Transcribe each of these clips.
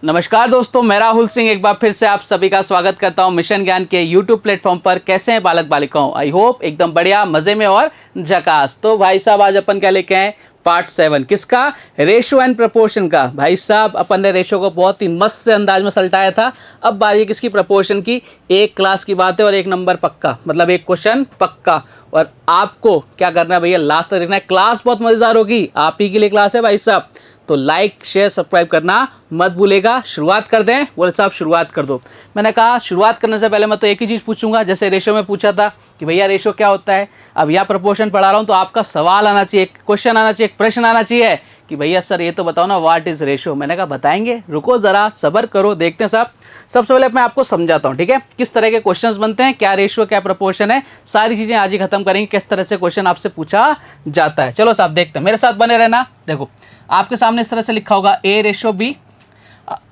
नमस्कार दोस्तों, मैं राहुल सिंह एक बार फिर से आप सभी का स्वागत करता हूं मिशन ज्ञान के यूट्यूब प्लेटफॉर्म पर। कैसे हैं बालक बालिकाओं? आई होप एकदम बढ़िया, मजे में और झकास। तो भाई साहब आज अपन क्या लेके आए? पार्ट 7 किसका? रेशो एंड प्रपोर्शन का। भाई साहब अपन ने रेशो को बहुत ही मस्त से अंदाज में सलटाया था। अब बारी है किसकी? प्रपोर्शन की। एक क्लास की बात है और एक नंबर पक्का, मतलब एक क्वेश्चन पक्का। और आपको क्या करना है भैया? लास्ट तक देखना है। क्लास बहुत मजेदार होगी, आप ही के लिए क्लास है भाई साहब। तो लाइक शेयर सब्सक्राइब करना मत भूलेगा। शुरुआत कर दें? बोले साहब शुरुआत कर दो। मैंने कहा शुरुआत करने से पहले मैं तो एक ही चीज़ पूछूंगा, जैसे रेशो में पूछा था कि भैया रेशो क्या होता है। अब यह प्रपोर्शन पढ़ा रहा हूँ तो आपका सवाल आना चाहिए, क्वेश्चन आना चाहिए, प्रश्न आना चाहिए कि भैया सर ये तो बताओ ना व्हाट इज रेशो। मैंने कहा बताएंगे, रुको ज़रा सब्र करो, देखते हैं साहब। सबसे पहले मैं आपको समझाता हूँ, ठीक है, किस तरह के क्वेश्चंस बनते हैं, क्या रेशो क्या प्रपोर्शन है, सारी चीज़ें आज ही खत्म करेंगे, किस तरह से क्वेश्चन आपसे पूछा जाता है। चलो साहब देखते हैं, मेरे साथ बने रहना। देखो आपके सामने इस तरह से लिखा होगा A/B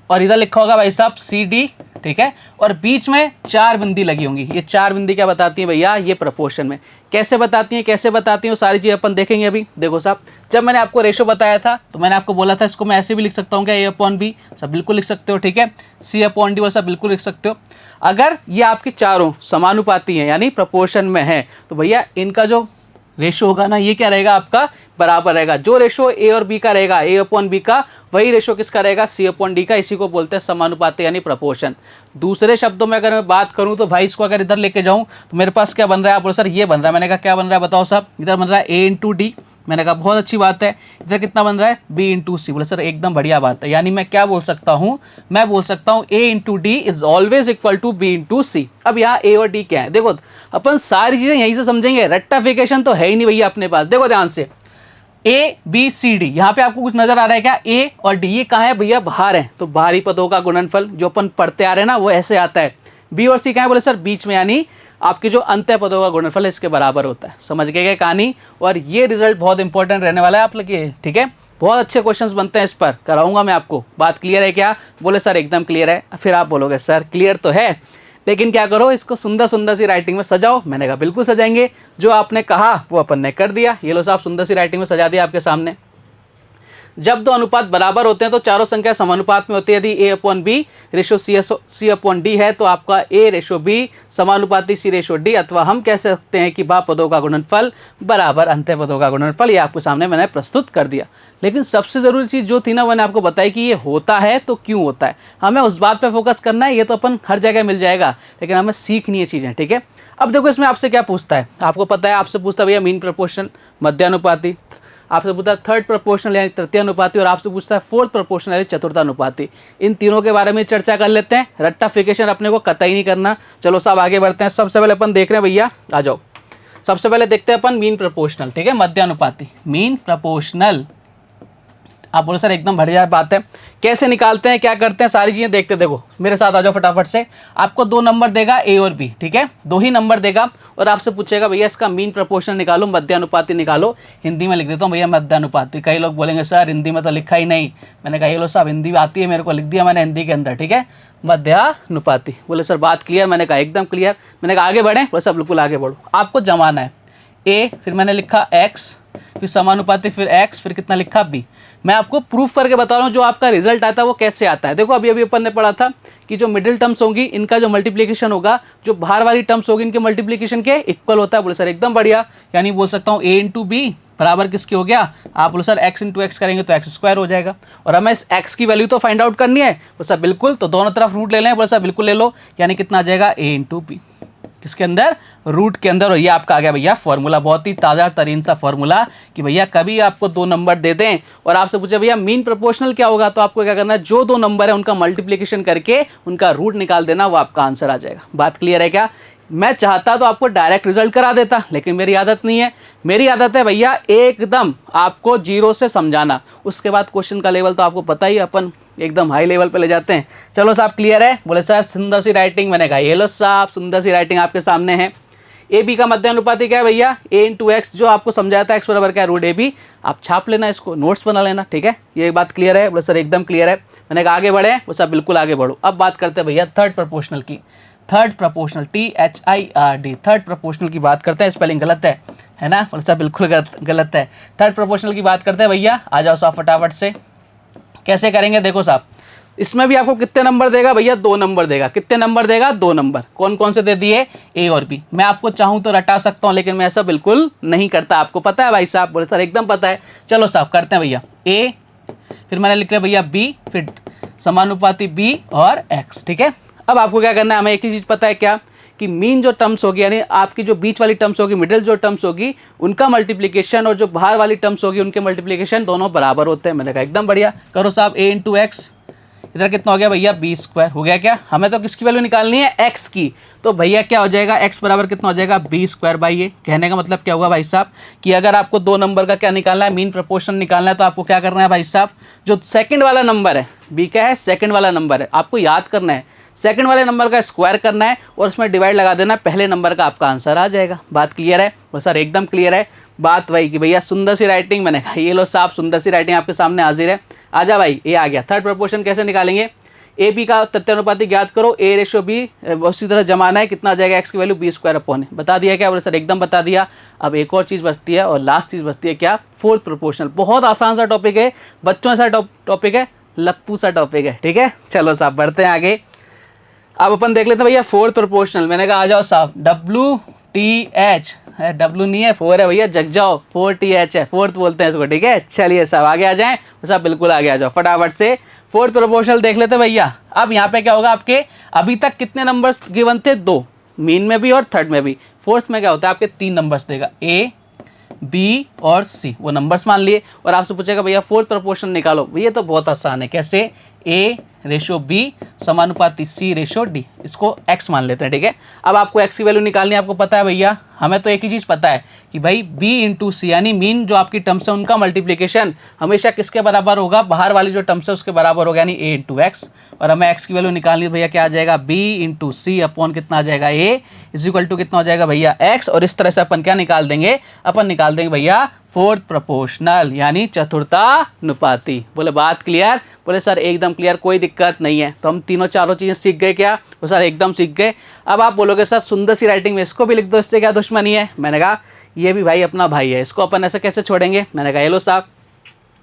और इधर लिखा होगा भाई साहब CD, ठीक है, और बीच में 4 बिंदी लगी होंगी। ये 4 बिंदी क्या बताती हैं भैया? ये प्रपोर्शन में कैसे बताती हैं, कैसे बताती हैं, वो सारी चीज़ अपन देखेंगे अभी। देखो साहब, जब मैंने आपको रेशो बताया था तो मैंने आपको बोला था इसको मैं ऐसे भी लिख सकता हूँ क्या? A/B सब बिल्कुल लिख सकते हो, ठीक है। C/D वो सब बिल्कुल लिख सकते हो। अगर ये आपकी चारों समानुपाती हैं यानी प्रपोर्शन में है तो भैया इनका जो रेशो होगा ना, ये क्या रहेगा? आपका बराबर रहेगा। जो रेशो A और B का रहेगा, A/B का, वही रेशो किसका रहेगा? C/D का। इसी को बोलते हैं समानुपाती यानी प्रपोर्शन। दूसरे शब्दों में अगर मैं बात करूं तो भाई इसको अगर इधर लेके जाऊं तो मेरे पास क्या बन रहा है? आप बोलो सर ये बन रहा है। मैंने कहा क्या बन रहा है बताओ साहब? इधर बन रहा है A/D। मैंने कहा बहुत अच्छी बात है। इधर कितना बन रहा है? B/C। बोले सर एकदम बढ़िया बात है। यानी मैं क्या बोल सकता हूँ? मैं बोल सकता हूँ A/D is always equal to B/C। अब यहाँ A और D क्या है? देखो अपन सारी चीजें यहीं से समझेंगे, रट्टाफिकेशन तो है ही नहीं भैया अपने पास। देखो ध्यान से, A B C D, यहाँ पे आपको कुछ नजर आ रहा है क्या? A और D ये कहाँ है भैया? बाहर है। तो बाहरी पदों का गुणनफल जो अपन पढ़ते आ रहे हैं ना, वो ऐसे आता है। B और C कहाँ है? बोले सर बीच में, यानी आपके जो अंत्य पदों का गुणनफल है इसके बराबर होता है। समझ गए क्या कहानी? और ये रिजल्ट बहुत इंपॉर्टेंट रहने वाला है आप लोग के, ठीक है। बहुत अच्छे क्वेश्चंस बनते हैं, इस पर कराऊंगा मैं आपको। बात क्लियर है क्या? बोले सर एकदम क्लियर है। फिर आप बोलोगे सर क्लियर तो है, लेकिन क्या करो, इसको सुंदर सुंदर सी राइटिंग में सजाओ। मैंने कहा बिल्कुल सजाएंगे, जो आपने कहा वो अपन ने कर दिया। ये लो साहब सुंदर सी राइटिंग में सजा दिया आपके सामने। जब दो अनुपात बराबर होते हैं तो चारों संख्या समानुपात में होती है। यदि A/B रेशो C/D है तो आपका A/B समानुपाती C/D, अथवा हम कह सकते हैं कि भाव पदों का गुणनफल बराबर अंत्य पदों का गुणनफल। ये आपके सामने मैंने प्रस्तुत कर दिया। लेकिन सबसे जरूरी चीज़ जो थी ना, मैंने आपको बताई कि ये होता है तो क्यों होता है, हमें उस बात पर फोकस करना है। ये तो अपन हर जगह मिल जाएगा, लेकिन हमें सीखनी है चीज़ें, ठीक है। अब देखो इसमें आपसे क्या पूछता है, आपको पता है, आपसे पूछता है भैया मीन प्रपोर्शन मध्यानुपाती, आपसे पूछता है थर्ड प्रपोर्शनल यानी तृतीय अनुपाती, और आपसे पूछता है फोर्थ प्रपोर्शनल यानी चतुर्थानुपाती। इन तीनों के बारे में चर्चा कर लेते हैं। रट्टाफिकेशन अपने को कतई नहीं करना। चलो सब आगे बढ़ते हैं। सबसे पहले अपन देख रहे हैं भैया, आ जाओ। सबसे पहले देखते हैं अपन मीन प्रपोर्शनल, ठीक है, मध्यानुपाती मीन प्रपोर्शनल। आप बोलो सर एकदम बढ़िया बात है। कैसे निकालते हैं, क्या करते हैं, सारी चीज़ें देखते हैं। देखो मेरे साथ आ जाओ फटाफट से। आपको 2 नंबर देगा A और B, ठीक है, 2 ही नंबर देगा, और आपसे पूछेगा भैया इसका मीन प्रपोर्शन निकालो, मध्यानुपाती निकालो। हिंदी में लिख देता हूँ भैया मध्यानुपाती। कई लोग बोलेंगे सर हिंदी में तो लिखा ही नहीं। मैंने कहा ये लो साहब हिंदी आती है मेरे को, लिख दिया मैंने हिंदी के अंदर, ठीक है, मध्यानुपाती। बोले सर बात क्लियर? मैंने कहा एकदम क्लियर। मैंने कहा आगे बढ़ें? बोले सब बिल्कुल आगे बढ़ो। आपको जमाना है A, फिर मैंने लिखा X, फिर समानुपाती, फिर X, फिर कितना लिखा B। मैं आपको प्रूफ करके बता रहा हूँ जो आपका रिजल्ट आता है वो कैसे आता है। देखो अभी अभी अपन ने पढ़ा था कि जो मिडिल टर्म्स होंगी इनका जो मल्टीप्लिकेशन होगा, जो बाहर वाली टर्म्स होगी इनके मल्टीप्लिकेशन के इक्वल होता है। बोले सर एकदम बढ़िया, यानी बोल सकता हूँ A/B बराबर किसके हो गया? आप बोलो सर X/X करेंगे तो X² हो जाएगा, और हमें इस X की वैल्यू तो फाइंड आउट करनी है। बोले सर बिल्कुल, तो दोनों तरफ रूट ले लें। बोले सर बिल्कुल ले लो, यानी कितना आ जाएगा? A/B किसके अंदर? रूट के अंदर। और ये आपका आ गया भैया फॉर्मूला, बहुत ही ताज़ा तरीन सा फॉर्मूला कि भैया कभी आपको 2 नंबर दे दें और आपसे पूछे भैया मीन प्रोपोर्शनल क्या होगा, तो आपको क्या करना है, जो 2 नंबर है उनका मल्टीप्लिकेशन करके उनका रूट निकाल देना, वो आपका आंसर आ जाएगा। बात क्लियर है क्या? मैं चाहता तो आपको डायरेक्ट रिजल्ट करा देता, लेकिन मेरी आदत नहीं है। मेरी आदत है भैया एकदम आपको 0 से समझाना। उसके बाद क्वेश्चन का लेवल तो आपको पता ही, अपन एकदम हाई लेवल पे ले जाते हैं। चलो साहब क्लियर है? बोले सर सुंदर सी राइटिंग। मैंने कहा ये लो साहब सुंदर सी राइटिंग आपके सामने है। AB का मध्यानुपाती क्या है भैया? A/X, जो आपको समझाया था X बराबर क्या है? √AB। आप छाप लेना, इसको नोट्स बना लेना, ठीक है। ये बात क्लियर है? बोले सर एकदम क्लियर है। मैंने कहा आगे बढ़े? बोले सर बिल्कुल आगे बढ़ो। अब बात करते हैं भैया थर्ड प्रपोर्शनल की। Third proportional THIRD, third proportional की बात करते हैं। स्पेलिंग गलत है ना? बोले सर बिल्कुल गलत है। थर्ड प्रपोर्शनल की बात करते हैं भैया। आ जाओ साहब फटाफट से। कैसे करेंगे देखो साहब, इसमें भी आपको कितने नंबर देगा भैया, 2 नंबर देगा। कितने नंबर देगा, 2 नंबर। कौन कौन से दे दिए, ए और बी। मैं आपको चाहूं तो रटा सकता हूं, लेकिन मैं ऐसा बिल्कुल नहीं करता। आपको पता है भाई साहब, बोले सर एकदम पता है। चलो साहब करते हैं भैया, ए फिर मैंने लिख लिया भैया बी, फिर समानुपाती बी और एक्स। ठीक है, अब आपको क्या करना है, हमें एक ही चीज पता है क्या, कि मीन जो टर्म्स होगी, यानी आपकी जो बीच वाली टर्म्स होगी, मिडिल जो टर्म्स होगी, उनका मल्टीप्लिकेशन और जो बाहर वाली टर्म्स होगी उनके मल्टीप्लिकेशन दोनों बराबर होते हैं। मैंने कहा एकदम बढ़िया। करो साहब, ए इंटू एक्स, इधर कितना हो गया भैया, बी स्क्वायर हो गया। क्या हमें तो किसकी वैल्यू निकालनी है, एक्स की। तो भैया क्या हो जाएगा, एक्स बराबर कितना हो जाएगा, बी स्क्वायर बाई ए। कहने का मतलब क्या हुआ भाई साहब, कि अगर आपको 2 नंबर का क्या निकालना है, मीन प्रपोर्शन निकालना है, तो आपको क्या करना है भाई साहब, जो सेकंड वाला नंबर है, बी क्या है, सेकंड वाला नंबर है, आपको याद करना है, सेकंड वाले नंबर का स्क्वायर करना है और उसमें डिवाइड लगा देना, पहले नंबर का आपका आंसर आ जाएगा। बात क्लियर है, वो सर एकदम क्लियर है। बात वही कि भैया सुंदर सी राइटिंग, मैंने कहा ये लो साहब, सुंदर सी राइटिंग आपके सामने हाजिर है। आजा भाई, ये आ गया। थर्ड प्रपोर्शन कैसे निकालेंगे, ए बी का तथ्यानुपाती ज्ञात करो, ए रेशो बी, उसी तरह जमाना है, कितना आ जाएगा, एक्स की वैल्यू बी स्क्वायर अपॉन है। बता दिया क्या, बोले सर एकदम बता दिया। अब एक और चीज़ बचती है और लास्ट चीज़ बचती है क्या, फोर्थ प्रोपोर्शनल। बहुत आसान सा टॉपिक है, बच्चों सा टॉपिक है, लप्पू सा टॉपिक है। ठीक है, चलो साहब बढ़ते हैं आगे। अब अपन देख लेते हैं भैया फोर्थ प्रोपोर्शनल। मैंने कहा आ जाओ साहब, डब्ल्यू टी एच है, डब्ल्यू नहीं है, 4 है भैया, जग जाओ, 4 टी एच है, फोर्थ बोलते हैं इसको। ठीक है, चलिए साहब आगे आ जाएं, साहब बिल्कुल आगे आ जाओ फटाफट से। फोर्थ प्रोपोर्शनल देख लेते भैया। अब यहाँ पे क्या होगा, आपके अभी तक कितने नंबर्स गिवन थे, 2, मीन में भी और थर्ड में भी। फोर्थ में क्या होता है, आपके 3 नंबर्स देगा, ए बी और सी, वो नंबर्स मान लिए। और आपसे पूछेगा भैया फोर्थ प्रोपोर्शन निकालो, ये तो बहुत आसान है। कैसे, ए रेशो बी समानुपाती सी रेशो डी, इसको एक्स मान लेते हैं। ठीक है, अब आपको एक्स की वैल्यू निकालनी है। आपको पता है भैया, हमें तो एक ही चीज़ पता है कि भाई बी इंटू सी, यानी मीन जो आपकी टर्म्स है उनका मल्टीप्लिकेशन हमेशा किसके बराबर होगा, बाहर वाली जो टर्म्स है उसके बराबर होगा, यानी ए इंटू एक्स। और हमें एक्स की वैल्यू निकालनी है भैया, क्या आ जाएगा, बी इंटू सी अपॉन कितना आ जाएगा, ए इज इक्वल टू कितना हो जाएगा भैया, एक्स। और इस तरह से अपन क्या निकाल देंगे, अपन निकाल देंगे भैया फोर्थ प्रोपोर्शनल, यानी चतुर्थानुपाती। बोले बात क्लियर, बोले सर एकदम क्लियर, कोई दिक्कत नहीं है। तो हम तीनों चारों चीज़ें सीख गए क्या, वो सर एकदम सीख गए। अब आप बोलोगे सर सुंदर सी राइटिंग में इसको भी लिख दो, इससे क्या दुश्मनी है। मैंने कहा ये भी भाई अपना भाई है, इसको अपन ऐसे कैसे छोड़ेंगे। मैंने कहा ये लो साहब,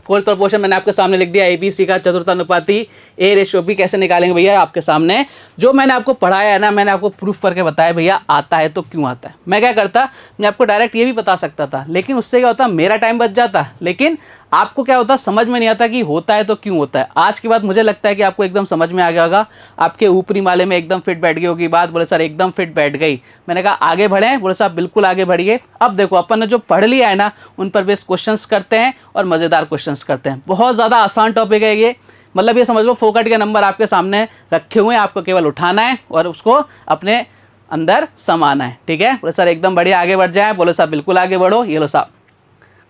फोर्थ प्रोपोर्शन मैंने आपके सामने लिख दिया, ए बी सी का चतुर्थानुपाती ए रेशो बी कैसे निकालेंगे भैया, आपके सामने जो मैंने आपको पढ़ाया है ना, मैंने आपको प्रूफ करके बताया भैया, आता है तो क्यों आता है। मैं क्या करता, मैं आपको डायरेक्ट ये भी बता सकता था, लेकिन उससे क्या होता, मेरा टाइम बच जाता, लेकिन आपको क्या होता, समझ में नहीं आता कि होता है तो क्यों होता है। आज के बाद मुझे लगता है कि आपको एकदम समझ में आ गया होगा, आपके ऊपरी माले में एकदम फिट बैठ गई होगी बात। बोले सर एकदम फिट बैठ गई। मैंने कहा आगे बढ़ें, बोले साहब बिल्कुल आगे बढ़िए। अब देखो अपन ने जो पढ़ लिया है ना, उन पर बेस क्वेश्चंस करते हैं और मज़ेदार क्वेश्चंस करते हैं। बहुत ज़्यादा आसान टॉपिक है ये, मतलब ये समझ लो फोकट के नंबर आपके सामने रखे हुए हैं, आपको केवल उठाना है और उसको अपने अंदर समाना है। ठीक है, बोले सर एकदम बढ़िया, आगे बढ़ जाए। बोले साहब बिल्कुल आगे बढ़ो। ये लो साहब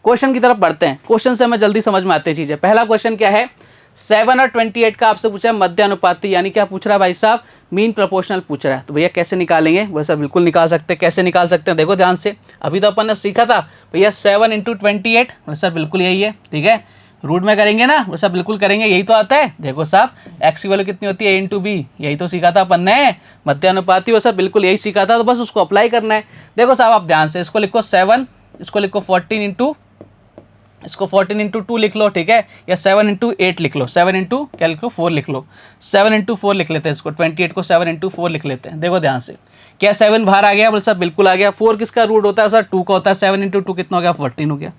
क्वेश्चन की तरफ बढ़ते हैं, क्वेश्चन से हमें जल्दी समझ में आती है चीज़ें। पहला क्वेश्चन क्या है, 7 और 28 का आपसे पूछा है मध्यानुपाती, यानी क्या पूछ रहा है भाई साहब, मीन प्रोपोर्शनल पूछ रहा है। तो भैया कैसे निकालेंगे, वैसा बिल्कुल निकाल सकते हैं। कैसे निकाल सकते हैं, देखो ध्यान से। अभी तो अपन ने सीखा था भैया 7 इंटू 28, सर बिल्कुल यही है। ठीक है, रूट में करेंगे ना, वैसा बिल्कुल करेंगे, यही तो आता है। देखो साहब एक्स की वैल्यू कितनी होती है, ए इंटू बी, यही तो सीखा था अपन ने, मध्यानुपाती, वैसा बिल्कुल यही सीखा था, तो बस उसको अप्लाई करना है। देखो साहब आप ध्यान से, इसको लिखो 7, इसको लिखो 14 इंटू, इसको 14 इंटू 2 लिख लो। ठीक है, या 7 इंटू 8 लिख लो, 7 इंटू क्या लिख लो, 4 लिख लो, 7 इंटू 4 लिख लेते हैं इसको, 28 को 7 इंटू 4 लिख लेते हैं। देखो ध्यान से, क्या 7 बाहर आ गया, बोले सर बिल्कुल आ गया। 4 किसका रूट होता है सर, 2 का होता है। 7 इंटू 2 कितना हो गया, 14 हो गया।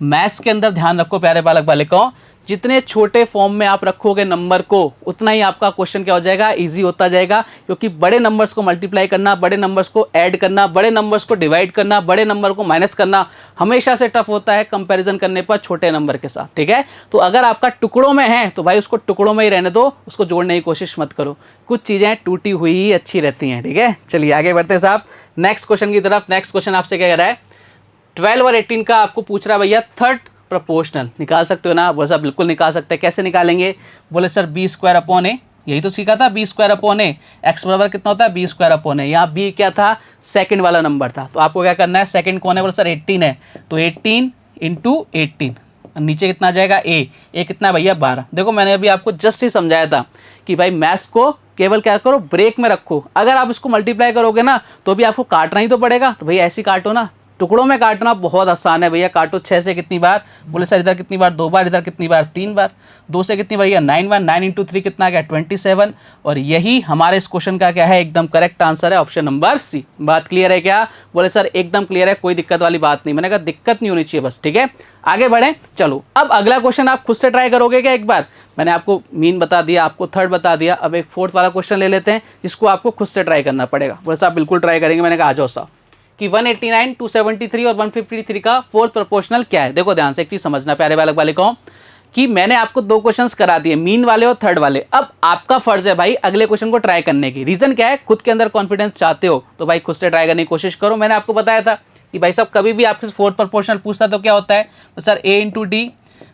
मैथ्स के अंदर ध्यान रखो प्यारे बालक बालिकाओं, जितने छोटे फॉर्म में आप रखोगे नंबर को, उतना ही आपका क्वेश्चन क्या हो जाएगा, इजी होता जाएगा। क्योंकि बड़े नंबर्स को मल्टीप्लाई करना, बड़े नंबर्स को ऐड करना, बड़े नंबर्स को डिवाइड करना, बड़े नंबर को माइनस करना हमेशा से टफ होता है कंपैरिजन करने पर छोटे नंबर के साथ। ठीक है, तो अगर आपका टुकड़ों में है तो भाई उसको टुकड़ों में ही रहने दो, उसको जोड़ने की कोशिश मत करो। कुछ चीज़ें टूटी हुई ही अच्छी रहती हैं। ठीक है, चलिए आगे बढ़ते हैं साहब नेक्स्ट क्वेश्चन की तरफ। नेक्स्ट क्वेश्चन आपसे क्या कह रहा है, 12 और 18 का आपको पूछ रहा है भैया थर्ड प्रोपोर्शनल। निकाल सकते हो ना, बोले सर बिल्कुल निकाल सकते हैं। कैसे निकालेंगे, बोले सर बी स्क्वायर अपॉन ए, यही तो सीखा था, बी स्क्वायर अपॉन ए, एक्स बराबर कितना होता है, बी स्क्वायर अपॉन ए। यहाँ बी क्या था, सेकंड वाला नंबर था, तो आपको क्या करना है, सेकंड कौन है, बोले सर 18 है, तो 18 इंटू 18, नीचे कितना आ जाएगा, ए कितना भैया 12। देखो मैंने अभी आपको जस्ट ही समझाया था कि भाई मैथ्स को केवल क्या करो, ब्रेक में रखो। अगर आप इसको मल्टीप्लाई करोगे ना तो भी आपको काटना ही तो पड़ेगा, तो भैया ऐसी काटो ना, टुकड़ों में काटना बहुत आसान है भैया। काटो 6 से कितनी बार, बोले सर इधर कितनी बार, 2 बार, इधर कितनी बार, 3 बार, 2 से कितनी बार, 9 बार, 9 × 3 कितना गया 27। और यही हमारे इस क्वेश्चन का क्या है, एकदम करेक्ट आंसर है ऑप्शन नंबर सी। बात क्लियर है क्या? बोले सर एकदम क्लियर है, कोई दिक्कत वाली बात नहीं। मैंने कहा दिक्कत नहीं होनी चाहिए बस, ठीक है। आगे बढ़े, चलो अब अगला क्वेश्चन आप खुद से ट्राई करोगे क्या? एक बार मैंने आपको मीन बता दिया, आपको थर्ड बता दिया, अब एक फोर्थ वाला क्वेश्चन ले लेते हैं जिसको आपको खुद से ट्राई करना पड़ेगा। बोले साहब बिल्कुल ट्राई करेंगे। मैंने कहा आ जाओ साहब कि 189, 273 और 153 का फोर्थ प्रोपोर्शनल क्या है। देखो ध्यान से एक चीज समझना प्यारे बालक बालिकाओं, कि मैंने आपको 2 क्वेश्चंस करा दिए, मीन वाले और थर्ड वाले। अब आपका फर्ज है भाई अगले क्वेश्चन को ट्राई करने की। रीजन क्या है? खुद के अंदर कॉन्फिडेंस चाहते हो तो भाई खुद से ट्राई करने की कोशिश करो। मैंने आपको बताया था कि भाई साहब कभी भी आपके फोर्थ प्रोपोर्शनल पूछता तो क्या होता है, तो सर A × D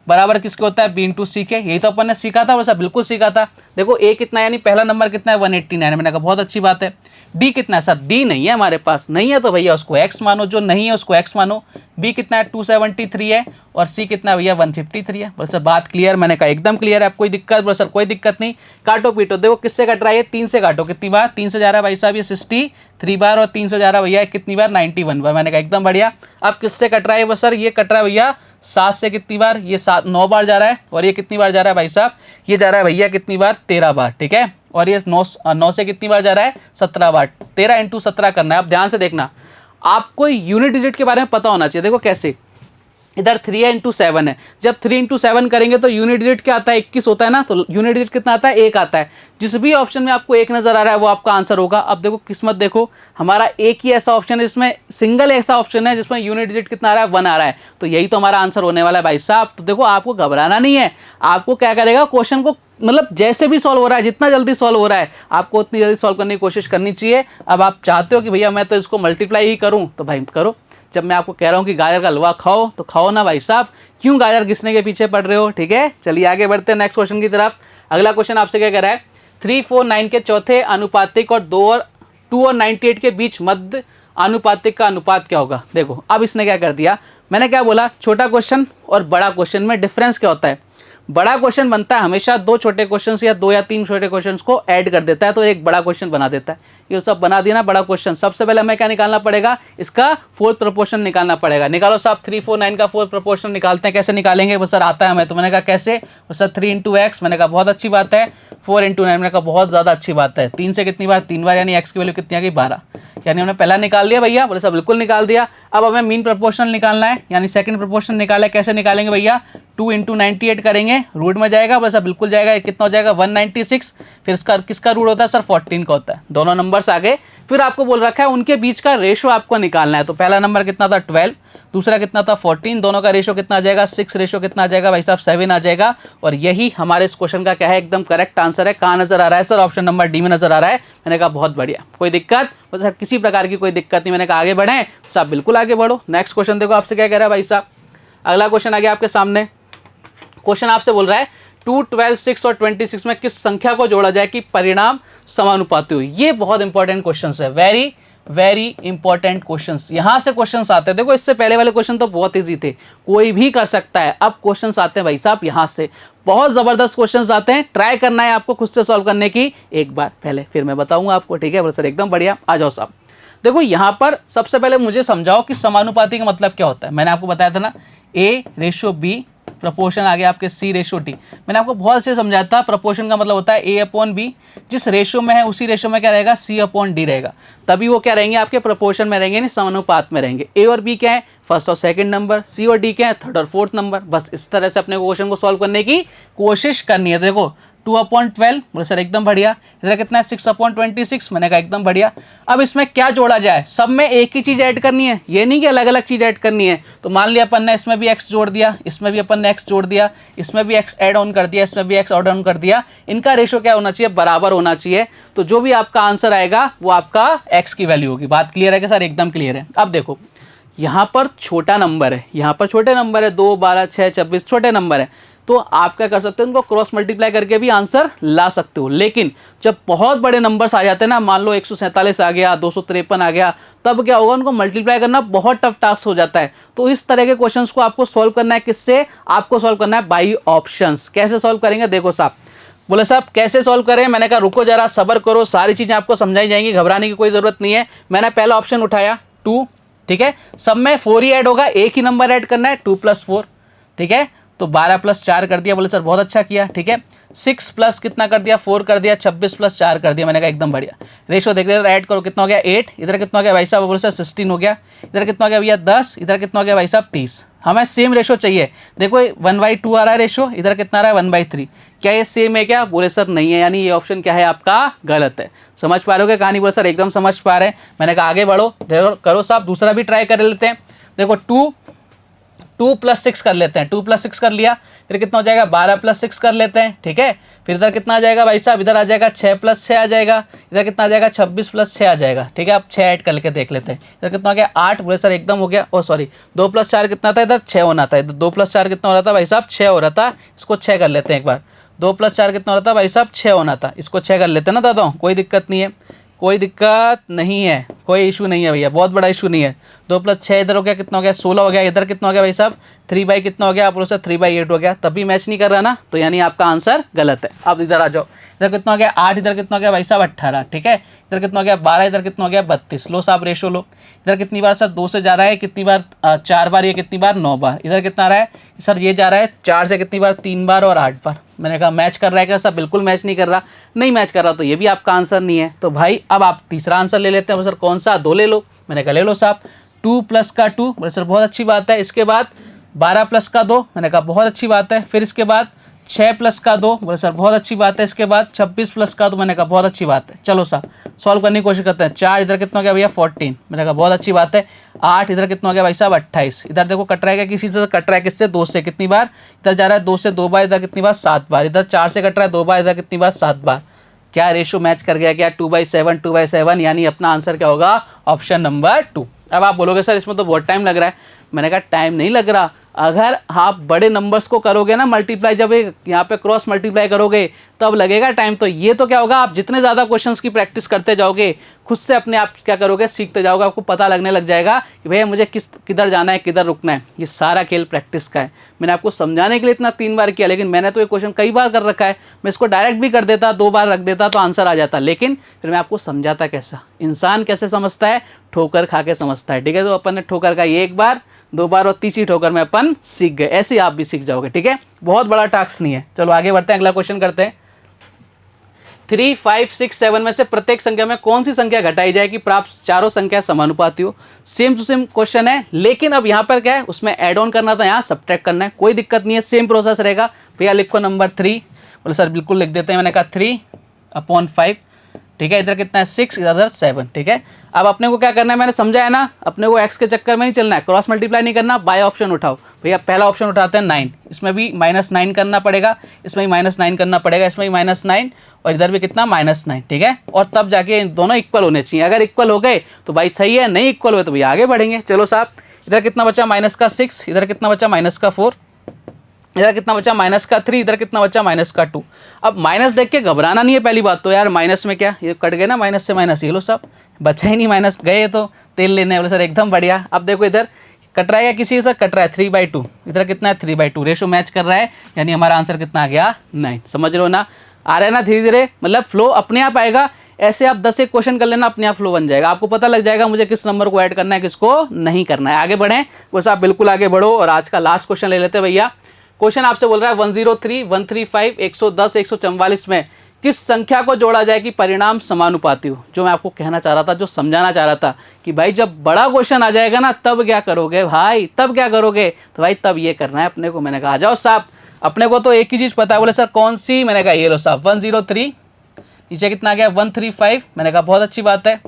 बराबर किसके होता है, B × C के। यही तो अपन ने सीखा था, वैसा बिल्कुल सीखा था। देखो A कितना यानी पहला नंबर कितना है 189, मैंने कहा बहुत अच्छी बात है। D कितना है सर, D नहीं है हमारे पास, नहीं है तो भैया उसको X मानो, जो नहीं है उसको X मानो। B कितना है 273 है और C कितना है भैया 153 है। बोले सर बात क्लियर, मैंने कहा एकदम क्लियर है। आप कोई दिक्कत? बोले सर कोई दिक्कत नहीं, काटो पीटो। देखो किससे कट रहा है, 3 से काटो, कितनी बार, 3 से जा रहा है भाई साहब ये 63 बार, और 3 से जा रहा है भैया कितनी बार 91 बार। मैंने कहा एकदम बढ़िया। अब किससे कट रहा है बस सर, ये कट रहा है भैया 7 से कितनी बार, ये 9 बार जा रहा है, और ये कितनी बार जा रहा है भाई साहब, ये जा रहा है भैया कितनी बार 13 बार, ठीक है। और ये 9 से कितनी बार जा रहा है 17 बार। 13 × 17 करना है। आप ध्यान से देखना, आपको यूनिट डिजिट के बारे में पता होना चाहिए। देखो कैसे, इधर 3 × 7 है, जब 3 × 7 करेंगे तो यूनिट डिजिट क्या आता है 21 होता है ना, तो यूनिट डिजिट कितना आता है 1 आता है। जिस भी ऑप्शन में आपको 1 नजर आ रहा है वो आपका आंसर होगा। अब देखो किस्मत देखो, हमारा एक ही ऐसा ऑप्शन है जिसमें सिंगल ऐसा ऑप्शन है जिसमें यूनिट डिजिट कितना आ रहा है 1 आ रहा है, तो यही तो हमारा आंसर होने वाला है भाई साहब। तो देखो आपको घबराना नहीं है, आपको क्या करेगा क्वेश्चन को मतलब जैसे भी सॉल्व हो रहा है, जितना जल्दी सॉल्व हो रहा है आपको उतनी जल्दी सॉल्व करने की कोशिश करनी चाहिए। अब आप चाहते हो कि भैया मैं तो इसको मल्टीप्लाई ही करूं, तो भाई करो। जब मैं आपको कह रहा हूं कि गाजर का हलवा खाओ तो खाओ ना भाई साहब, क्यों गाजर घिसने के पीछे पड़ रहे हो, ठीक है। चलिए आगे बढ़ते हैं नेक्स्ट क्वेश्चन की तरफ। अगला क्वेश्चन आपसे क्या कह रहा है, 3, 4, 9 के चौथे अनुपातिक और 2 और 98 के बीच मध्य अनुपातिक का अनुपात क्या होगा। देखो अब इसने क्या कर दिया, मैंने क्या बोला, छोटा क्वेश्चन और बड़ा क्वेश्चन में डिफरेंस क्या होता है। बड़ा क्वेश्चन बनता है हमेशा 2 छोटे क्वेश्चन या 2 या 3 छोटे क्वेश्चन को ऐड कर देता है तो एक बड़ा क्वेश्चन बना देता है। ये सब बना दिया ना बड़ा क्वेश्चन। सबसे पहले हमें क्या निकालना पड़ेगा, इसका फोर्थ प्रोपोर्शन निकालना पड़ेगा। निकालो साहब, 3, 4, 9 का फोर्थ प्रोपोर्शन निकालते हैं। कैसे निकालेंगे वो सर आता है हमें, तो मैंने कहा कैसे, वो सर 3 × x, मैंने कहा बहुत अच्छी बात है। 4 × 9, मैंने कहा बहुत ज़्यादा अच्छी बात है। 3 से कितनी बार, 3 बार, यानी x की वैल्यू कितनी आ गई 12, यानी हमने पहला निकाल दिया भैया। बोले सर बिल्कुल निकाल दिया। अब हमें मीन प्रोपोर्शनल निकालना है, यानी सेकंड प्रोपोर्शन निकाला है। कैसे निकालेंगे भैया, 2 × 98 करेंगे, रूट में जाएगा, बस बिल्कुल जाएगा, कितना हो जाएगा 196। फिर इसका किसका रूट होता है सर 14 का होता है। दोनों नंबर्स आगे, फिर आपको बोल रखा है उनके बीच का रेशो आपको निकालना है। तो पहला नंबर कितना था 12, दूसरा कितना था 14, दोनों का रेशो कितना आ जाएगा 6, रेशो कितना आ जाएगा भाई साहब 7 आ जाएगा। और यही हमारे इस क्वेश्चन का क्या है, एकदम करेक्ट आंसर है। कहाँ नजर आ रहा है सर, ऑप्शन नंबर डी में नजर आ रहा है। मैंने कहा बहुत बढ़िया, कोई दिक्कत सर, किसी प्रकार की कोई दिक्कत नहीं। मैंने कहा आगे बढ़े साहब, बिल्कुल आगे बढ़ो। नेक्स्ट क्वेश्चन देखो आपसे क्या कह रहा है भाई साहब। अगला क्वेश्चन आ गया आपके सामने। क्वेश्चन आपसे बोल रहा है 2, 12, 6 और 26 में किस संख्या को जोड़ा जाए कि परिणाम समानुपाती हो। ये बहुत इंपॉर्टेंट क्वेश्चन है, वेरी वेरी इंपॉर्टेंट क्वेश्चंस। यहां से क्वेश्चंस आते हैं। देखो इससे पहले वाले क्वेश्चन तो बहुत इजी थे, कोई भी कर सकता है। अब क्वेश्चंस आते हैं भाई साहब यहां से, बहुत जबरदस्त क्वेश्चंस आते हैं। ट्राई करना है आपको खुद से सॉल्व करने की एक बार, पहले फिर मैं बताऊंगा आपको, ठीक है। बोले सर एकदम बढ़िया, आ जाओ साहब। देखो यहां पर सबसे पहले मुझे समझाओ कि समानुपाती का मतलब क्या होता है। मैंने आपको बताया था ना, A/B प्रपोर्शन आ गया आपके C/D। मैंने आपको बहुत अच्छे समझाया था, प्रपोर्शन का मतलब होता है A/B, जिस रेशो में है उसी रेशो में क्या रहेगा C/D रहेगा, तभी वो क्या रहेंगे आपके प्रपोर्शन में रहेंगे, नहीं समानुपात में रहेंगे। A और B क्या है, फर्स्ट और सेकंड नंबर, C और D क्या है, थर्ड और फोर्थ नंबर। बस इस तरह से अपने क्वेश्चन को सॉल्व करने की कोशिश करनी है। देखो 2/12, बोले सर एकदम बढ़िया। इधर कितना है 6/26, मैंने कहा एकदम बढ़िया। अब इसमें क्या जोड़ा जाए, सब में एक ही चीज ऐड करनी है, ये नहीं कि अलग अलग चीज ऐड करनी है। तो मान लिया अपन ने इसमें भी x जोड़ दिया, इसमें भी अपन ने x जोड़ दिया, इसमें भी x ऐड ऑन कर दिया, इसमें भी x ऐड ऑन कर दिया। इनका रेशो क्या होना चाहिए, बराबर होना चाहिए। तो जो भी आपका आंसर आएगा वो आपका x की वैल्यू होगी। बात क्लियर है कि सर, एकदम क्लियर है। अब देखो यहाँ पर छोटा नंबर है, यहाँ पर छोटे नंबर है, 2, 12, 6, 26 छोटे नंबर है, तो आप क्या कर सकते हो, उनको क्रॉस मल्टीप्लाई करके भी आंसर ला सकते हो। लेकिन जब बहुत बड़े नंबर्स आ जाते हैं ना, मान लो 147 आ गया, 253 आ गया, तब क्या होगा, उनको मल्टीप्लाई करना बहुत टफ टास्क हो जाता है। तो इस तरह के क्वेश्चंस को आपको सॉल्व करना है किससे, आपको सॉल्व करना है बाई ऑप्शंस। कैसे सॉल्व करेंगे, देखो साहब। बोले साहब कैसे सॉल्व करें, मैंने कहा रुको जरा, सब्र करो, सारी चीजें आपको समझाई जाएंगी, घबराने की कोई जरूरत नहीं है। मैंने पहला ऑप्शन उठाया 2, ठीक है। सब में 4 ही ऐड होगा, एक ही नंबर ऐड करना है, 2 + 4, ठीक है। तो 12 + 4 कर दिया, बोले सर बहुत अच्छा किया, ठीक है। 6 प्लस कितना कर दिया, 4 कर दिया, 26 + 4 कर दिया। मैंने कहा एकदम बढ़िया। रेशो देख रहे ऐड करो, कितना हो गया 8, इधर कितना हो गया भाई साहब, बोले सर 16 हो गया, इधर कितना हो गया भैया 10, इधर कितना हो गया भाई साहब 30। हमें सेम रेशो चाहिए। देखो 1/2 आ रहा है रेशो, इधर कितना आ रहा है 1/3। क्या ये सेम है क्या, बोले सर नहीं है, यानी ये ऑप्शन क्या है आपका गलत है। समझ पा रहे हो कहानी, बोले सर एकदम समझ पा रहे हैं। मैंने कहा आगे बढ़ो, करो साहब, दूसरा भी ट्राई कर लेते हैं। देखो 2 + 6 कर लेते हैं, 2 + 6 कर लिया, फिर कितना हो जाएगा 12 + 6 कर लेते हैं, ठीक है। फिर इधर कितना आ जाएगा भाई साहब, इधर आ जाएगा 6 + 6 आ जाएगा, इधर कितना आ जाएगा 26 + 6 आ जाएगा, ठीक है। अब 6 ऐड करके देख लेते हैं, इधर कितना हो गया 8, बोले सर एकदम हो गया। ओ सॉरी, 2 + 4 कितना था, इधर 6 होना था, इधर 2 + 4 कितना हो रहा था भाई साहब 6 हो रहा था, इसको 6 कर लेते हैं एक बार। 2 + 4 कितना हो रहा था भाई साहब 6 होना था, इसको 6 कर लेते हैं ना दादा, कोई दिक्कत नहीं है, कोई दिक्कत नहीं है, कोई इशू नहीं है भैया, बहुत बड़ा इशू नहीं है। 2 + 6 इधर हो गया, कितना हो गया 16 हो गया, इधर कितना हो गया भाई साहब 3 कितना हो गया, आप बोलो सर 3/8 हो गया, तब भी मैच नहीं कर रहा ना, तो यानी आपका आंसर गलत है। अब इधर आ जाओ, इधर कितना हो गया 8, इधर कितना हो गया भाई साहब 18, ठीक है। इधर कितना हो गया 12, इधर कितना हो गया 32। लो साहब रेशो लो, इधर कितनी बार सर 2 से जा रहा है, कितनी बार 4 बार, ये कितनी बार 9 बार। इधर कितना आ रहा है सर, ये जा रहा है 4 से कितनी बार 3 बार और 8 बार। मैंने कहा मैच कर रहा है क्या सर, बिल्कुल मैच नहीं कर रहा, नहीं मैच कर रहा, तो ये भी आपका आंसर नहीं है। तो भाई अब आप तीसरा आंसर ले लेते हैं, सर कौन सा, 2 ले लो। मैंने कहा ले लो साहब, 2 + का 2, बोले सर बहुत अच्छी बात है। इसके बाद 12 + का 2, मैंने कहा बहुत अच्छी बात है। फिर इसके बाद 6 + का 2, बोले सर बहुत अच्छी बात है। इसके बाद 26 + का 2, मैंने कहा बहुत अच्छी बात है। चलो साहब सॉल्व करने की कोशिश करते हैं। 4 इधर कितना हो गया भैया 14, मैंने कहा बहुत अच्छी बात है। 8 इधर कितना हो गया भाई साहब 28, इधर देखो कट रहा है किसी से, कट रहा है किससे 2 से, कितनी बार इधर जा रहा है 2 से 2 बार, इधर कितनी बार 7 बार, इधर 4 से कट रहा है 2 बार, इधर कितनी बार 7 बार। क्या रेशो मैच कर गया क्या, 2/7, 2/7, यानी अपना आंसर क्या होगा ऑप्शन नंबर 2। अब आप बोलोगे सर इसमें तो बहुत टाइम लग रहा है, मैंने कहा टाइम नहीं लग रहा, अगर आप बड़े नंबर्स को करोगे ना मल्टीप्लाई, जब यहाँ पे क्रॉस मल्टीप्लाई करोगे तब लगेगा टाइम। तो ये तो क्या होगा, आप जितने ज़्यादा क्वेश्चंस की प्रैक्टिस करते जाओगे, खुद से अपने आप क्या करोगे, सीखते जाओगे, आपको पता लगने लग जाएगा कि भैया मुझे किधर जाना है, किधर रुकना है। ये सारा खेल प्रैक्टिस का है। मैंने आपको समझाने के लिए इतना 3 बार किया, लेकिन मैंने तो ये क्वेश्चन कई बार कर रखा है। मैं इसको डायरेक्ट भी कर देता, 2 बार रख देता तो आंसर आ जाता, लेकिन फिर मैं आपको समझाता कैसा, इंसान कैसे समझता है, ठोकर खा के समझता है, ठीक है। तो अपन ने ठोकर खाई 1 बार, 2 बार और तीसरी ठोकर में अपन सीख गए। ऐसे आप भी सीख जाओगे, ठीक है। बहुत बड़ा टास्क नहीं है। चलो आगे बढ़ते हैं, अगला क्वेश्चन करते हैं। 3, 5, 6, 7 में से प्रत्येक संख्या में कौन सी संख्या घटाई जाए कि प्राप्त चारों संख्या समानुपाती हो। सेम टू सेम क्वेश्चन है, लेकिन अब यहाँ पर क्या है, उसमें ऐड ऑन करना था, यहाँ सब्ट्रैक्ट करना है। कोई दिक्कत नहीं है, सेम प्रोसेस रहेगा। भैया लिखो नंबर 3, बोले सर बिल्कुल लिख देते हैं। मैंने कहा 3/5, ठीक है। इधर कितना है 6, इधर 7, ठीक है। अब अपने को क्या करना है, मैंने समझाया ना, अपने को x के चक्कर में नहीं चलना है, क्रॉस मल्टीप्लाई नहीं करना, बाय ऑप्शन उठाओ। भैया पहला ऑप्शन उठाते हैं 9, इसमें भी -9 करना पड़ेगा, इसमें भी -9 करना पड़ेगा, इसमें भी -9 और इधर भी कितना -9, ठीक है। और तब जाके इन दोनों इक्वल होने चाहिए। अगर इक्वल हो गए तो भाई सही है, नहीं इक्वल हुए तो भैया आगे बढ़ेंगे। चलो साहब, इधर कितना बचा -6, इधर कितना बचा -4, इधर कितना बचा -3, इधर कितना बचा -2। अब माइनस देख के घबराना नहीं है। पहली बात तो यार माइनस में क्या, ये कट गए ना, माइनस से माइनस, ये लो सब बचा ही नहीं, माइनस गए तो तेल लेने बोले सर एकदम बढ़िया। अब देखो इधर कट रहा है या किसी से कट रहा है 3/2, इधर कितना है 3/2, रेशो मैच कर रहा है, यानी हमारा आंसर कितना आ गया 9। समझ रहे हो ना, आ रहा है ना धीरे धीरे, मतलब फ्लो अपने आप आएगा। ऐसे आप 10 एक क्वेश्चन कर लेना, अपने आप फ्लो बन जाएगा, आपको पता लग जाएगा मुझे किस नंबर को ऐड करना है, किसको नहीं करना है। आगे बढ़ें, बस आप बिल्कुल आगे बढ़ो। और आज का लास्ट क्वेश्चन ले लेते हैं भैया। क्वेश्चन आपसे बोल रहा है 103, 135, 110, 144 में किस संख्या को जोड़ा जाए कि परिणाम समानुपाती हो। जो मैं आपको कहना चाह रहा था, जो समझाना चाह रहा था कि भाई जब बड़ा क्वेश्चन आ जाएगा ना, तब क्या करोगे भाई, तब क्या करोगे, तो भाई तब ये करना है अपने को। मैंने कहा आ जाओ साहब, अपने को तो एक ही चीज़ पता है। बोले सर कौन सी, मैंने कहा ये लो साहब 103, नीचे कितना आ गया 135, मैंने कहा बहुत अच्छी बात है।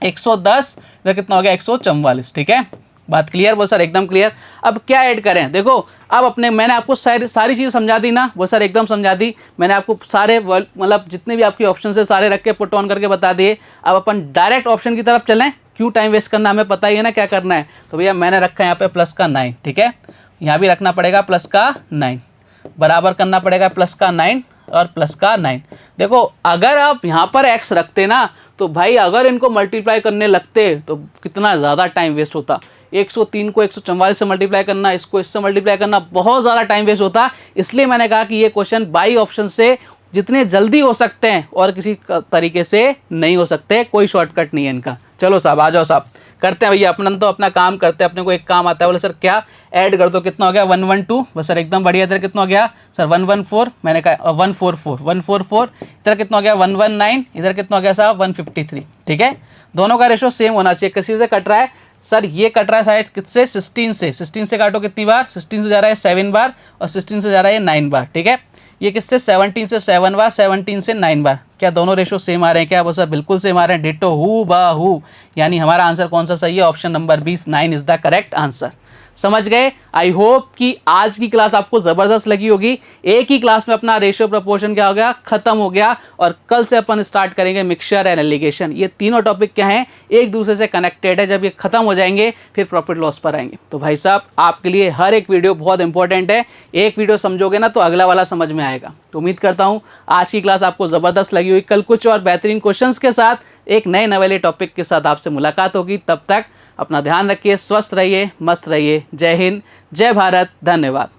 110, इधर कितना हो गया 144, ठीक है। बात क्लियर, वो सर एकदम क्लियर। अब क्या ऐड करें, देखो अब अपने, मैंने आपको सारी चीज़ समझा दी ना, वो सर एकदम समझा दी। मैंने आपको सारे मतलब जितने भी आपकी ऑप्शन है सारे रख के पुट ऑन करके बता दिए। अब अपन डायरेक्ट ऑप्शन की तरफ चलें, क्यों टाइम वेस्ट करना, हमें पता ही है ना क्या करना है। तो भैया मैंने रखा है यहाँ पे प्लस का 9, ठीक है। यहाँ भी रखना पड़ेगा प्लस का 9, बराबर करना पड़ेगा प्लस का 9 और प्लस का 9। देखो अगर आप यहाँ पर x रखते ना, तो भाई अगर इनको मल्टीप्लाई करने लगते तो कितना ज़्यादा टाइम वेस्ट होता। 103 को 144 से मल्टीप्लाई करना, इसको इससे मल्टीप्लाई करना, बहुत ज़्यादा टाइम वेस्ट होता। इसलिए मैंने कहा कि ये क्वेश्चन बाई ऑप्शन से जितने जल्दी हो सकते हैं और किसी तरीके से नहीं हो सकते, कोई शॉर्टकट नहीं है इनका। चलो साहब आ जाओ साहब, करते हैं भैया अपना तो अपना काम करते हैं। अपने को एक काम आता है, बोले सर क्या, ऐड कर दो, कितना हो गया 112, बस सर एकदम बढ़िया। इधर कितना हो गया सर 114, मैंने कहा 144, इधर कितना हो गया 119, इधर कितना हो गया साहब 153। ठीक है, दोनों का रेशो सेम होना चाहिए। किसी से कट रहा है सर, ये कट रहा है शायद किससे, 16 से काटो कितनी बार, 16 से जा रहा है 7 बार और 16 से जा रहा है 9 बार। ठीक है, ये किससे 17 से 7 बार, 17 से 9 बार। क्या दोनों रेशो सेम आ रहे हैं क्या? वो सर बिल्कुल सेम आ रहे हैं, डिटो हु बा हु। यानी हमारा आंसर कौन सा सही है? Option number 20, 9 is the correct answer. समझ गए? आई होप कि आज की क्लास आपको जबरदस्त लगी होगी। एक ही क्लास में अपना रेशियो प्रपोर्शन क्या हो गया, खत्म हो गया। और कल से अपन स्टार्ट करेंगे मिक्सचर एंड एलिगेशन। ये तीनों टॉपिक क्या हैं, एक दूसरे से कनेक्टेड है। जब ये खत्म हो जाएंगे फिर प्रॉफिट लॉस पर आएंगे। तो भाई साहब आपके लिए हर एक वीडियो बहुत इंपॉर्टेंट है। एक वीडियो समझोगे ना तो अगला वाला समझ में आएगा। तो उम्मीद करता हूँ आज की क्लास आपको जबरदस्त लगी हुई। कल कुछ और बेहतरीन क्वेश्चंस के साथ एक नए नवेले टॉपिक के साथ आपसे मुलाकात होगी। तब तक अपना ध्यान रखिए, स्वस्थ रहिए, मस्त रहिए। जय हिंद, जय भारत, धन्यवाद।